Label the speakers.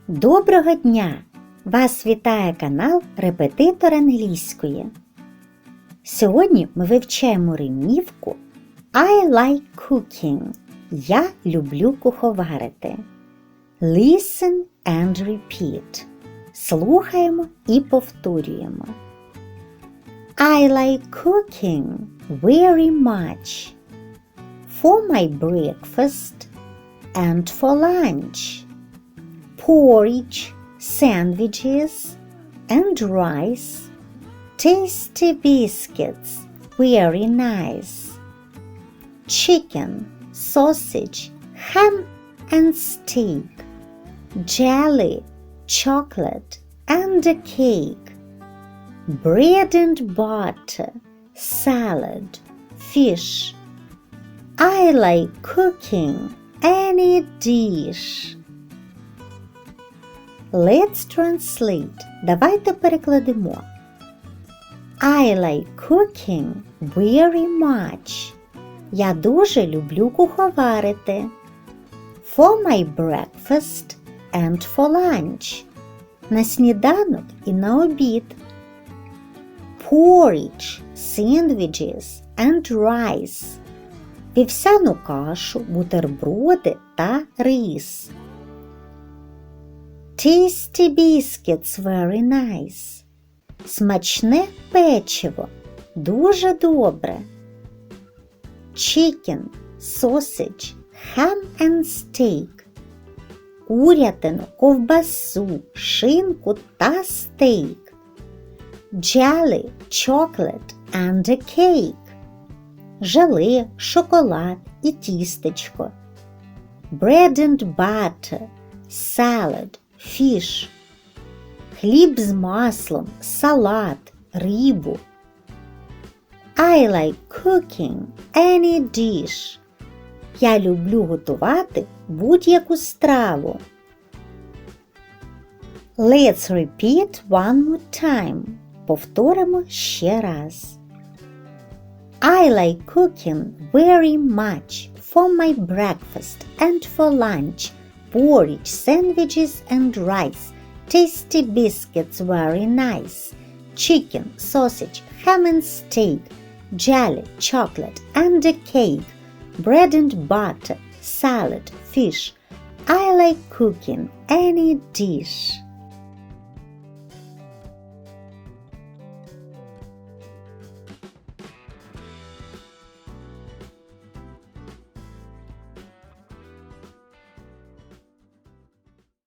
Speaker 1: Доброго дня! Вас вітає канал Репетитор Англійської. Сьогодні ми вивчаємо римівку I like cooking. Я люблю куховарити. Listen and repeat. Слухаємо і повторюємо. I like cooking very much. For my breakfast and for lunch. Porridge, sandwiches and rice. Tasty biscuits, very nice. Chicken, sausage, ham and steak. Jelly, chocolate and a cake. Bread and butter, salad, fish. I like cooking any dish. Let's translate. Давайте перекладемо. I like cooking very much. Я дуже люблю куховарити. For my breakfast and for lunch. На сніданок і на обід. Porridge, sandwiches and rice. Вівсяну кашу, бутерброди та рис. Tasty biscuits, very nice. Смачне печиво, дуже добре. Chicken, sausage, ham and steak. Курятину, ковбасу, шинку та стейк. Jelly, chocolate and a cake. Желе, шоколад і тістечко. Bread and butter, salad, fish. Хліб з маслом, салат, рибу. I like cooking any dish. Я люблю готувати будь-яку страву. Let's repeat one more time. Повторимо ще раз. I like cooking very much for my breakfast and for lunch. Porridge, sandwiches and rice. Tasty biscuits, very nice. Chicken, sausage, ham and steak. Jelly, chocolate and a cake. Bread and butter, salad, fish. I like cooking any dish.